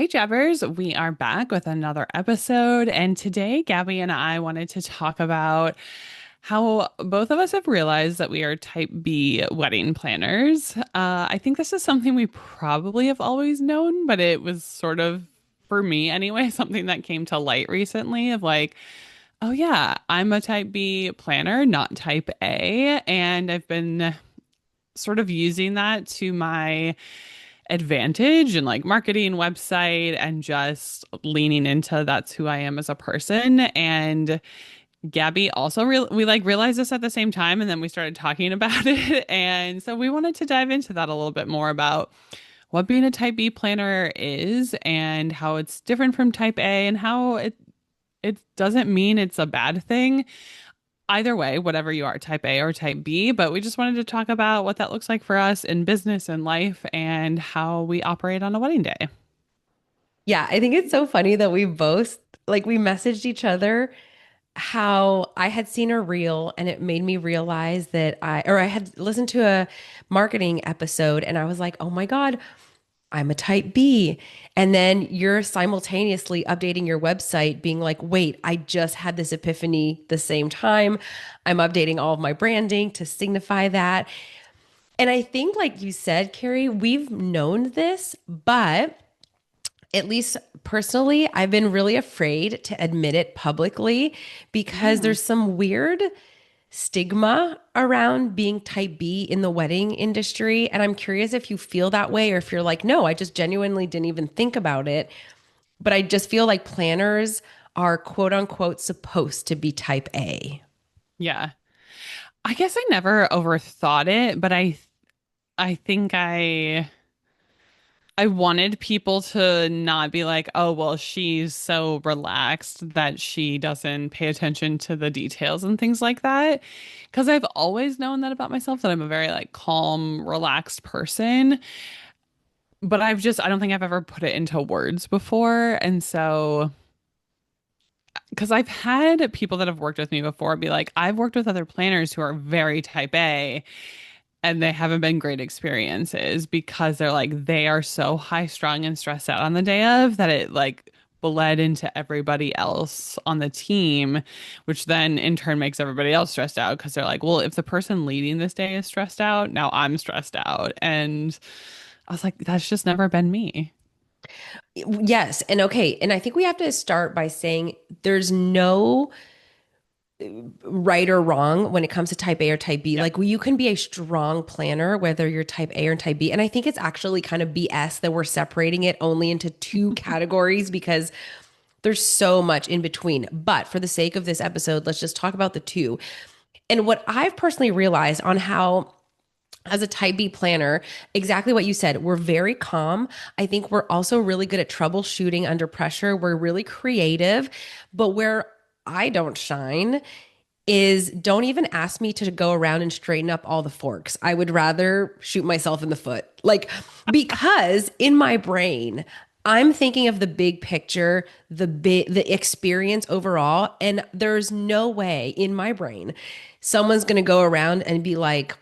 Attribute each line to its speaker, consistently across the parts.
Speaker 1: Hey Jabbers, we are back with another episode. And today, Gabby and I wanted to talk about how both of us have realized that we are type B wedding planners. I think this is something we probably have always known, but it was sort of, for me anyway, something that came to light recently of like, oh yeah, I'm a type B planner, not type A. And I've been sort of using that to my advantage and like marketing website and just leaning into that's who I am as a person. And Gabby also we like realized this at the same time and then we started talking about it. And so we wanted to dive into that a little bit more about what being a type B planner is and how it's different from type A and how it doesn't mean it's a bad thing either way, whatever you are, type A or type B, but we just wanted to talk about what that looks like for us in business and life and how we operate on a wedding day.
Speaker 2: Yeah, I think it's so funny that we both we messaged each other how I had seen a reel and it made me realize that I had listened to a marketing episode and I was like, "Oh my God, I'm a type B." And then you're simultaneously updating your website being like, "Wait, I just had this epiphany the same time. I'm updating all of my branding to signify that." And I think like you said, Carrie, we've known this, but at least personally, I've been really afraid to admit it publicly because
Speaker 1: Mm.
Speaker 2: there's some weird stigma around being type B in the wedding industry. And I'm curious if you feel that way or if you're like, no, I just genuinely didn't even think about it. But I just feel like planners are quote unquote supposed to be type A.
Speaker 1: Yeah. I guess I never overthought it, but I think I wanted people to not be like, "Oh, well, she's so relaxed that she doesn't pay attention to the details and things like that." Because I've always known that about myself that I'm a very like calm, relaxed person. But I don't think I've ever put it into words before. And so, because I've had people that have worked with me before be like, I've worked with other planners who are very type A and they haven't been great experiences because they're like, they are so high strung and stressed out on the day of that it like bled into everybody else on the team, which then in turn makes everybody else stressed out because they're like, well, if the person leading this day is stressed out, now I'm stressed out. And I was like, that's just never been me.
Speaker 2: Yes. And okay. And I think we have to start by saying there's no right or wrong when it comes to type A or type B.
Speaker 1: Yeah.
Speaker 2: Like you can be a strong planner, whether you're type A or type B. And I think it's actually kind of BS that we're separating it only into two categories because there's so much in between. But for the sake of this episode, let's just talk about the two. And what I've personally realized on how as a type B planner, exactly what you said. We're very calm. I think we're also really good at troubleshooting under pressure. We're really creative, but where I don't shine is don't even ask me to go around and straighten up all the forks. I would rather shoot myself in the foot. Like, because in my brain, I'm thinking of the big picture, the experience overall, and there's no way in my brain someone's going to go around and be like,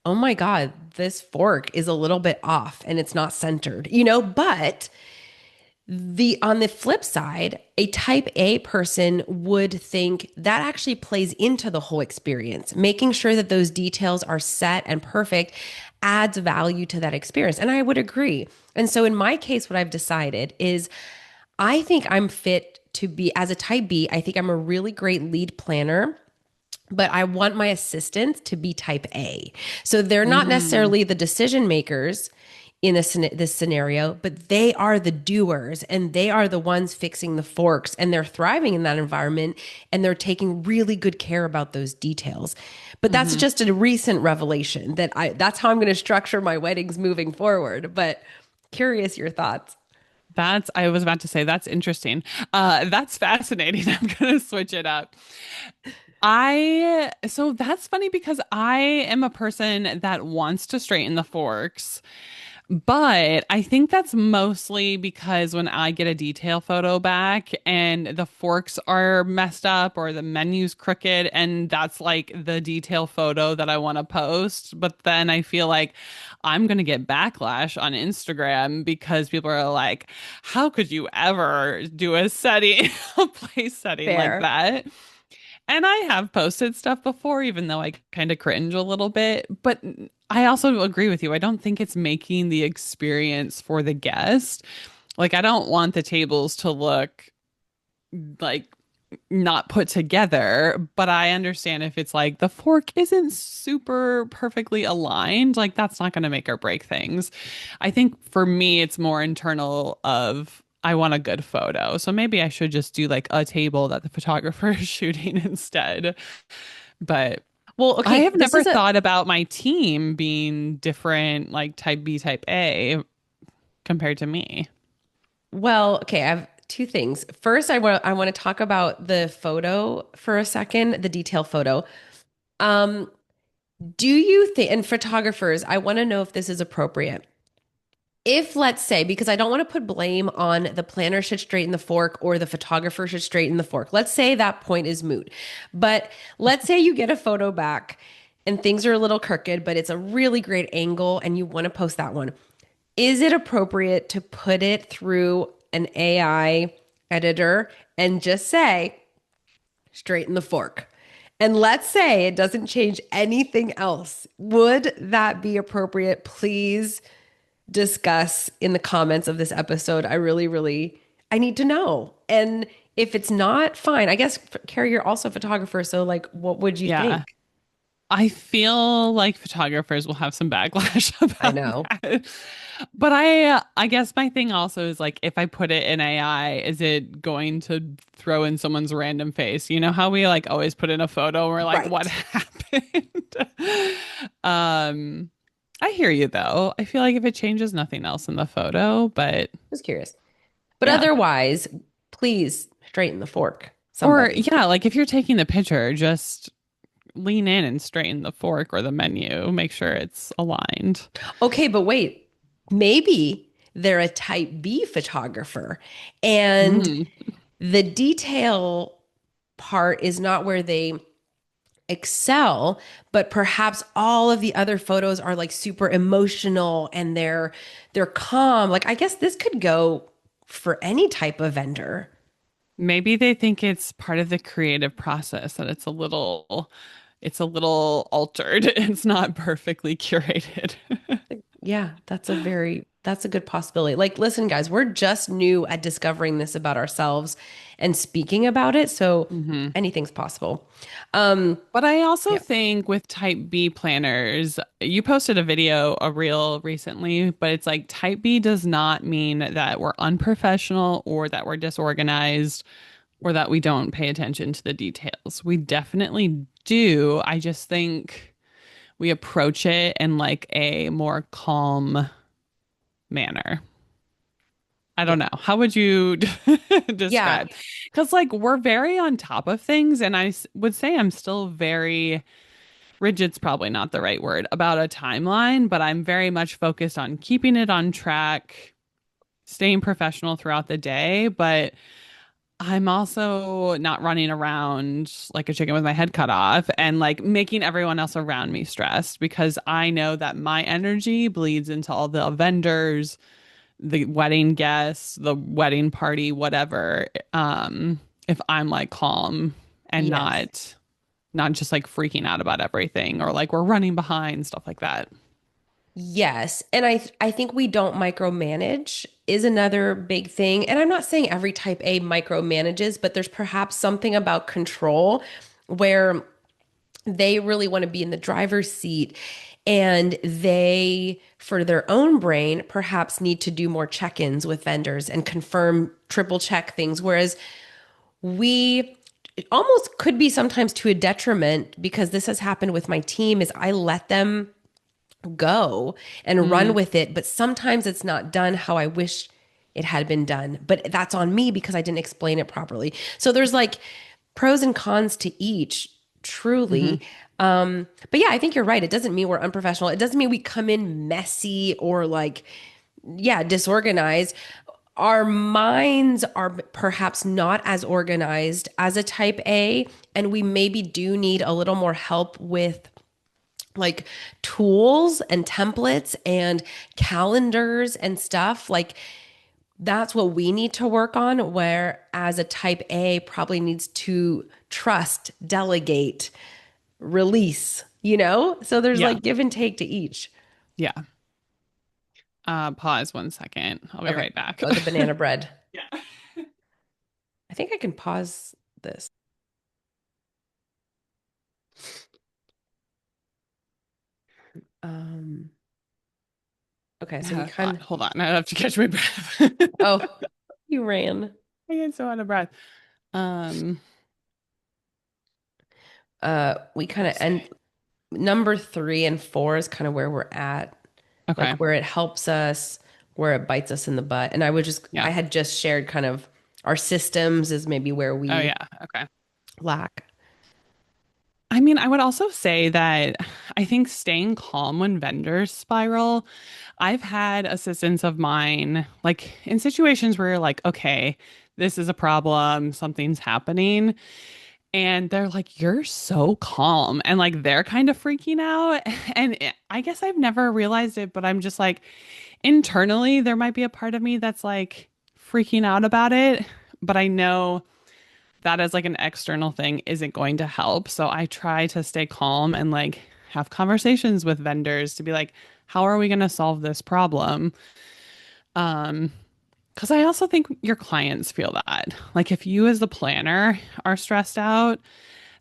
Speaker 2: "Oh my God, this fork is a little bit off and it's not centered," but the on the flip side, a type A person would think that actually plays into the whole experience. Making sure that those details are set and perfect adds value to that experience. And I would agree. And so in my case, what I've decided is I think I'm fit to be as a type B. I think I'm a really great lead planner, but I want my assistants to be type A. So they're not
Speaker 1: Mm.
Speaker 2: necessarily the decision makers in this scenario, but they are the doers and they are the ones fixing the forks and they're thriving in that environment and they're taking really good care about those details. But that's
Speaker 1: Hmm.
Speaker 2: just a recent revelation that's how I'm going to structure my weddings moving forward. But curious your thoughts.
Speaker 1: I was about to say, that's interesting. That's fascinating. I'm gonna switch it up. So that's funny because I am a person that wants to straighten the forks, But I think that's mostly because when I get a detail photo back and the forks are messed up or the menu's crooked, and that's like the detail photo that I want to post. But then I feel like I'm going to get backlash on Instagram because people are like, how could you ever do a setting, a place setting like
Speaker 2: Fair.
Speaker 1: that? And I have posted stuff before, even though I kind of cringe a little bit. But I also agree with you. I don't think it's making the experience for the guest. Like, I don't want the tables to look like not put together, but I understand if it's like the fork isn't super perfectly aligned, like that's not going to make or break things. I think for me, it's more internal of I want a good photo. So maybe I should just do like a table that the photographer is shooting instead. But
Speaker 2: Well,
Speaker 1: I
Speaker 2: okay,
Speaker 1: have
Speaker 2: this
Speaker 1: never
Speaker 2: is a
Speaker 1: thought about my team being different, like type B, type A compared to me.
Speaker 2: well, okay, I have two things. First, I want to talk about the photo for a second, the detail photo. Um, do you think, and photographers, I want to know if this is appropriate. If, let's say, because I don't want to put blame on the planner should straighten the fork or the photographer should straighten the fork. Let's say that point is moot. But let's say you get a photo back and things are a little crooked, but it's a really great angle and you want to post that one. Is it appropriate to put it through an AI editor and just say, straighten the fork? And let's say it doesn't change anything else. Would that be appropriate? Please discuss in the comments of this episode. I really, really, I need to know. And if it's not, fine. I guess, Carrie, you're also a photographer. So, like, what would you
Speaker 1: Yeah.
Speaker 2: think?
Speaker 1: I feel like photographers will have some backlash
Speaker 2: I
Speaker 1: about
Speaker 2: know.
Speaker 1: that. But I guess my thing also is like if I put it in AI, is it going to throw in someone's random face? You know how we like always put in a photo and we're like, what
Speaker 2: Right.
Speaker 1: happened? Um, I hear you though. I feel like if it changes nothing else in the photo, but
Speaker 2: Just curious. But
Speaker 1: yeah.
Speaker 2: otherwise, please straighten the fork,
Speaker 1: Or
Speaker 2: somebody.
Speaker 1: yeah, like if you're taking the picture, just lean in and straighten the fork or the menu, make sure it's aligned.
Speaker 2: Okay, but wait, maybe they're a type B photographer and
Speaker 1: Mm.
Speaker 2: the detail part is not where they excel, but perhaps all of the other photos are like super emotional and they're calm. Like I guess this could go for any type of vendor.
Speaker 1: Maybe they think it's part of the creative process that it's a little altered. It's not perfectly curated.
Speaker 2: Yeah, that's a good possibility. Like, listen, guys, we're just new at discovering this about ourselves and speaking about it, so
Speaker 1: hmm
Speaker 2: anything's possible. Um,
Speaker 1: But I also
Speaker 2: yeah,
Speaker 1: think with type B planners, you posted a video, a reel recently, but it's like type B does not mean that we're unprofessional or that we're disorganized or that we don't pay attention to the details. We definitely do. I just think we approach it in like a more calm manner. I
Speaker 2: yeah,
Speaker 1: don't know. How would you
Speaker 2: yeah.
Speaker 1: describe? Because like we're very on top of things, and would say I'm still very rigid's probably not the right word about a timeline, but I'm very much focused on keeping it on track, staying professional throughout the day, but I'm also not running around like a chicken with my head cut off and like making everyone else around me stressed because I know that my energy bleeds into all the vendors, the wedding guests, the wedding party, whatever. If I'm like calm and
Speaker 2: Yes.
Speaker 1: not just like freaking out about everything or like we're running behind, stuff like that.
Speaker 2: Yes. And I think we don't micromanage is another big thing. And I'm not saying every type A micromanages, but there's perhaps something about control where they really want to be in the driver's seat and they, for their own brain, perhaps need to do more check-ins with vendors and confirm, triple check things. Whereas we it almost could be sometimes to a detriment because this has happened with my team is I let them go and run
Speaker 1: Mm,
Speaker 2: with it, but sometimes it's not done how I wish it had been done. But that's on me because I didn't explain it properly. So there's like pros and cons to each truly.
Speaker 1: Hmm.
Speaker 2: But yeah, I think you're right. It doesn't mean we're unprofessional. It doesn't mean we come in messy or like, yeah, disorganized. Our minds are perhaps not as organized as a type A, and we maybe do need a little more help with like tools and templates and calendars and stuff. Like that's what we need to work on. Whereas a type A probably needs to trust, delegate, release, you know? So there's
Speaker 1: Yeah.
Speaker 2: like give and take to each.
Speaker 1: Yeah. Pause 1 second. I'll be
Speaker 2: Okay.
Speaker 1: right back.
Speaker 2: Oh, the banana bread.
Speaker 1: Yeah.
Speaker 2: I think I can pause this. Um, okay,
Speaker 1: I
Speaker 2: so we
Speaker 1: had a thought.
Speaker 2: kind
Speaker 1: Hold on. I have to catch my breath.
Speaker 2: oh, you ran.
Speaker 1: I get so out of breath. Um,
Speaker 2: We
Speaker 1: what
Speaker 2: kind of
Speaker 1: was I
Speaker 2: end
Speaker 1: saying?
Speaker 2: number 3 and 4 is kind of where we're at, like
Speaker 1: Okay.
Speaker 2: where it helps us, where it bites us in the butt. And I
Speaker 1: Yeah.
Speaker 2: had just shared kind of our systems is maybe where
Speaker 1: Oh,
Speaker 2: we
Speaker 1: yeah. Okay.
Speaker 2: lack.
Speaker 1: I mean, I would also say that I think staying calm when vendors spiral. I've had assistants of mine, like in situations where you're like, okay, this is a problem, something's happening. And they're like, you're so calm. And like they're kind of freaking out. And I guess I've never realized it, but I'm just like, internally, there might be a part of me that's like freaking out about it. But I know that as like an external thing isn't going to help. So I try to stay calm and like have conversations with vendors to be like, how are we going to solve this problem? Um, because I also think your clients feel that. Like if you as the planner are stressed out,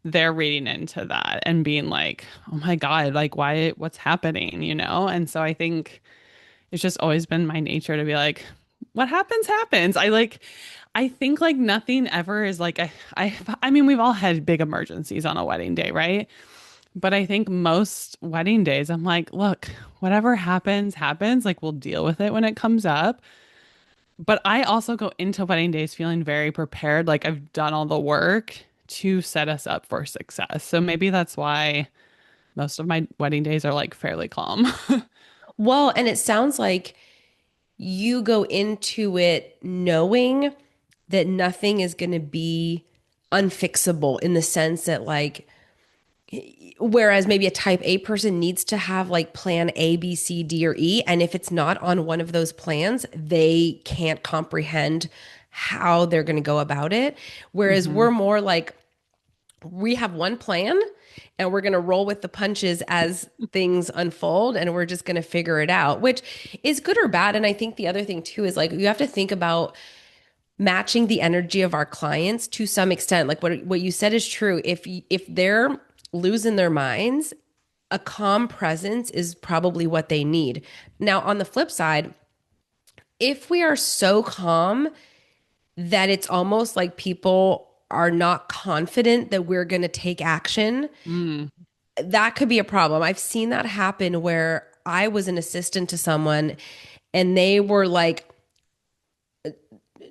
Speaker 1: they're reading into that and being like, "Oh my God, like what's happening?" And so I think it's just always been my nature to be like, what happens, happens. I think like nothing ever is like I mean, we've all had big emergencies on a wedding day, right? But I think most wedding days, I'm like, look, whatever happens, happens. Like we'll deal with it when it comes up. But I also go into wedding days feeling very prepared. Like I've done all the work to set us up for success. So maybe that's why most of my wedding days are like fairly calm.
Speaker 2: Well, and it sounds like you go into it knowing that nothing is going to be unfixable in the sense that like whereas maybe a type A person needs to have like plan A, B, C, D, or E. And if it's not on one of those plans, they can't comprehend how they're going to go about it. Whereas
Speaker 1: Hmm.
Speaker 2: we're more like, we have one plan and we're going to roll with the punches as things unfold and we're just going to figure it out, which is good or bad. And I think the other thing too is like, you have to think about matching the energy of our clients to some extent. Like what you said is true. If they're losing their minds, a calm presence is probably what they need. Now, on the flip side, if we are so calm that it's almost like people are not confident that we're going to take action,
Speaker 1: Mm.
Speaker 2: that could be a problem. I've seen that happen where I was an assistant to someone and they were like,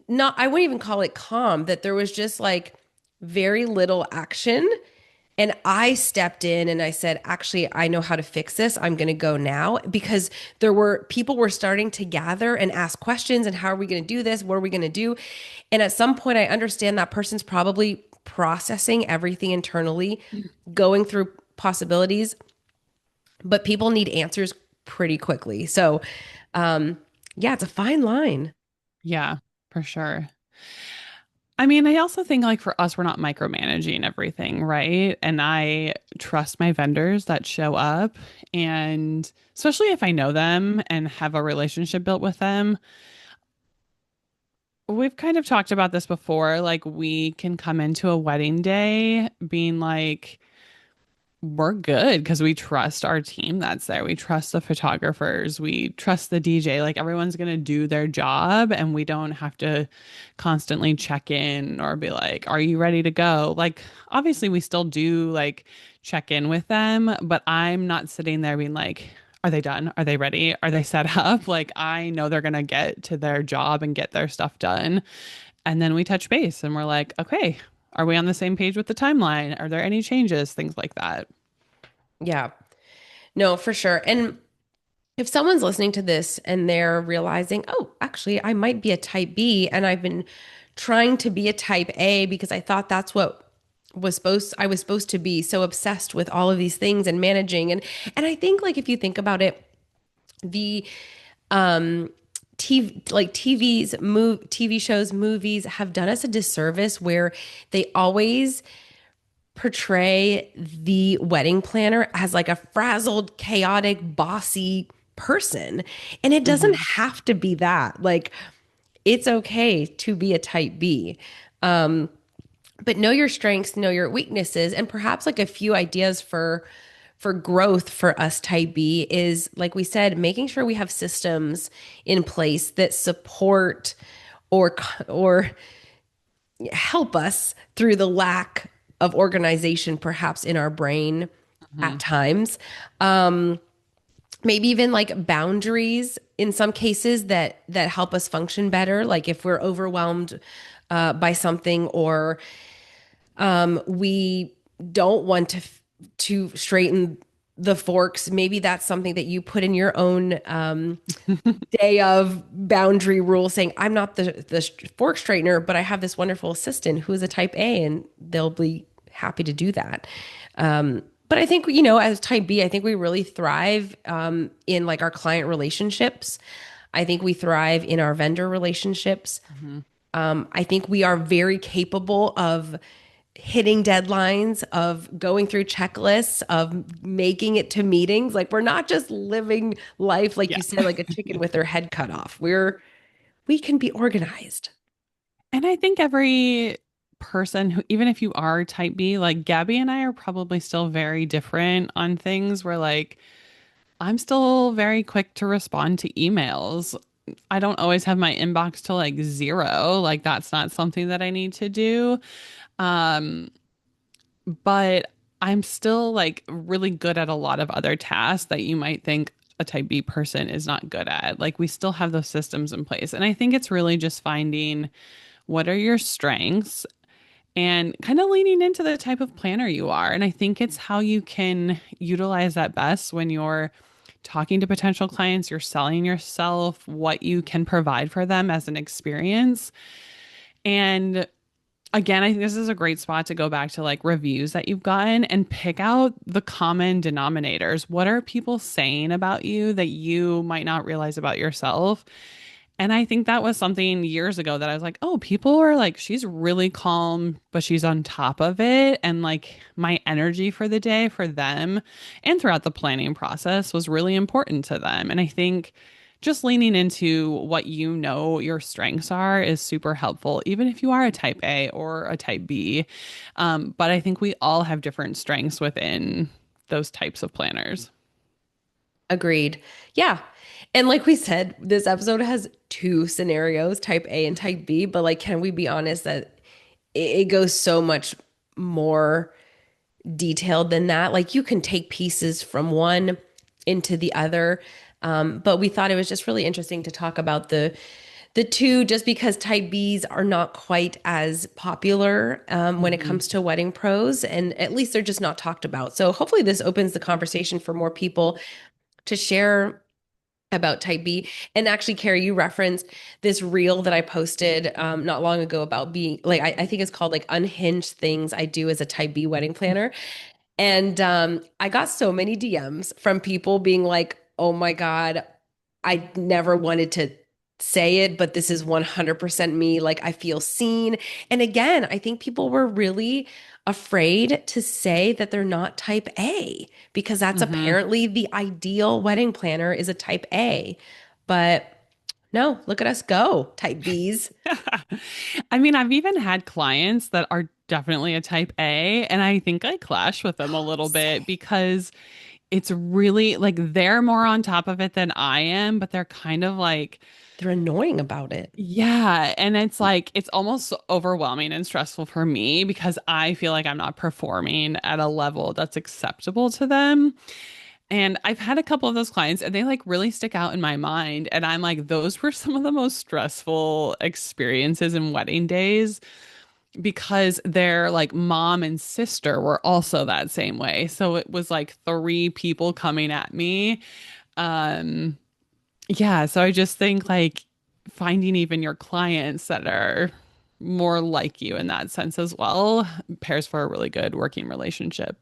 Speaker 2: not, I wouldn't even call it calm, that there was just like very little action. And I stepped in and I said, actually, I know how to fix this. I'm going to go now because there were people were starting to gather and ask questions and how are we going to do this? What are we going to do? And at some point, I understand that person's probably processing everything internally, going through possibilities, but people need answers pretty quickly. So, yeah, it's a fine line.
Speaker 1: Yeah, for sure. I mean, I also think like for us, we're not micromanaging everything, right? And I trust my vendors that show up. And especially if I know them and have a relationship built with them, we've kind of talked about this before. Like, we can come into a wedding day being like, we're good because we trust our team that's there. We trust the photographers. We trust the DJ. Like everyone's going to do their job and we don't have to constantly check in or be like, are you ready to go? Like, obviously, we still do like check in with them, but I'm not sitting there being like, are they done? Are they ready? Are they set up? Like, I know they're going to get to their job and get their stuff done. And then we touch base and we're like, okay, Are we on the same page with the timeline? Are there any changes? Things like that.
Speaker 2: Yeah. No, for sure. And if someone's listening to this and they're realizing, oh, actually, I might be a type B and I've been trying to be a type A because I thought that's what I was supposed to be, so obsessed with all of these things and managing. And I think like if you think about it, the um TV shows, movies have done us a disservice where they always portray the wedding planner as like a frazzled, chaotic, bossy person. And it doesn't
Speaker 1: Hmm.
Speaker 2: have to be that. Like, it's okay to be a type B. But know your strengths, know your weaknesses, and perhaps like a few ideas for growth for us type B is like we said, making sure we have systems in place that support or help us through the lack of organization perhaps in our brain
Speaker 1: Hmm.
Speaker 2: at times. Maybe even like boundaries in some cases that help us function better, like if we're overwhelmed by something, or we don't want to straighten the forks. Maybe that's something that you put in your own day of boundary rule, saying, I'm not the fork straightener, but I have this wonderful assistant who is a type A and they'll be happy to do that. But I think, as type B, I think we really thrive in like our client relationships. I think we thrive in our vendor relationships.
Speaker 1: Hmm.
Speaker 2: I think we are very capable of hitting deadlines, of going through checklists, of making it to meetings. Like we're not just living life, like
Speaker 1: Yeah.
Speaker 2: you said, like a chicken with their head cut off. We can be organized.
Speaker 1: And I think every person who, even if you are type B, like Gabby and I are probably still very different on things where like I'm still very quick to respond to emails. I don't always have my inbox to like zero. Like that's not something that I need to do. Um, but I'm still like really good at a lot of other tasks that you might think a type B person is not good at. Like we still have those systems in place. And I think it's really just finding what are your strengths and kind of leaning into the type of planner you are. And I think it's how you can utilize that best when you're talking to potential clients, you're selling yourself, what you can provide for them as an experience. And again, I think this is a great spot to go back to like reviews that you've gotten and pick out the common denominators. What are people saying about you that you might not realize about yourself? And I think that was something years ago that I was like, oh, people are like, she's really calm, but she's on top of it. And like my energy for the day for them and throughout the planning process was really important to them. And I think just leaning into what you know your strengths are is super helpful, even if you are a type A or a type B. But I think we all have different strengths within those types of planners.
Speaker 2: Agreed. Yeah. And like we said, this episode has two scenarios, type A and type B, but like, can we be honest that it goes so much more detailed than that? Like, you can take pieces from one into the other. But we thought it was just really interesting to talk about the two, just because type Bs are not quite as popular when it
Speaker 1: Mhm.
Speaker 2: comes to wedding pros, and at least they're just not talked about. So hopefully this opens the conversation for more people to share about type B. And actually, Carrie, you referenced this reel that I posted not long ago about being like, I think it's called like unhinged things I do as a type B wedding planner. And I got so many DMs from people being like, oh my God, I never wanted to say it, but this is 100% me. Like, I feel seen. And again, I think people were really afraid to say that they're not type A because that's
Speaker 1: Mhm.
Speaker 2: apparently the ideal wedding planner is a type A. But no, look at us go, type Bs.
Speaker 1: I mean, I've even had clients that are definitely a type A, and I think I clash with them a little bit
Speaker 2: Same.
Speaker 1: because it's really like they're more on top of it than I am, but they're kind of like,
Speaker 2: They're annoying about it.
Speaker 1: yeah. And it's like, it's almost overwhelming and stressful for me because I feel like I'm not performing at a level that's acceptable to them. And I've had a couple of those clients and they like really stick out in my mind. And I'm like, those were some of the most stressful experiences and wedding days. because their like mom and sister were also that same way. So it was like three people coming at me. Um, yeah, so I just think like finding even your clients that are more like you in that sense as well pairs for a really good working relationship.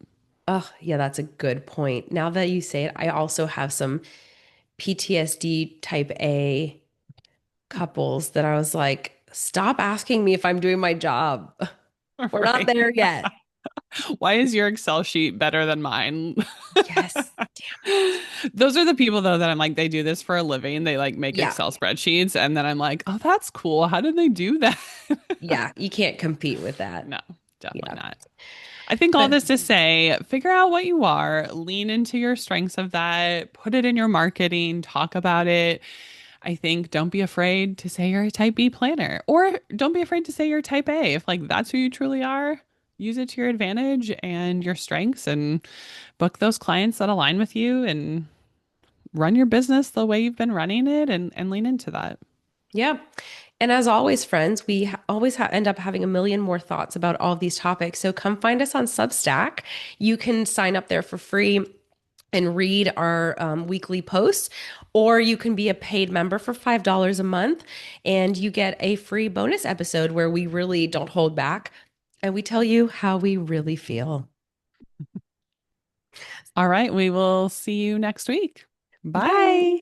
Speaker 2: Oh, yeah, that's a good point. Now that you say it, I also have some PTSD type A couples that I was like, stop asking me if I'm doing my job. We're not
Speaker 1: Right.
Speaker 2: there yet.
Speaker 1: Why is your Excel sheet better than mine?
Speaker 2: Yes. Damn it.
Speaker 1: Those are the people though that I'm like, they do this for a living. They like make
Speaker 2: Yeah.
Speaker 1: Excel spreadsheets and then I'm like, oh, that's cool. How did they do that?
Speaker 2: Yeah. You can't compete with that.
Speaker 1: No, definitely
Speaker 2: Yeah.
Speaker 1: not. I think all
Speaker 2: But
Speaker 1: this to say, figure out what you are, lean into your strengths of that, put it in your marketing, talk about it. I think don't be afraid to say you're a type B planner or don't be afraid to say you're type A. If like that's who you truly are, use it to your advantage and your strengths and book those clients that align with you and run your business the way you've been running it and lean into that.
Speaker 2: yeah. And as always, friends, we always end up having a million more thoughts about all of these topics. So come find us on Substack. You can sign up there for free and read our weekly posts, or you can be a paid member for $5 a month and you get a free bonus episode where we really don't hold back and we tell you how we really feel.
Speaker 1: All right, we will see you next week. Bye.
Speaker 2: Bye.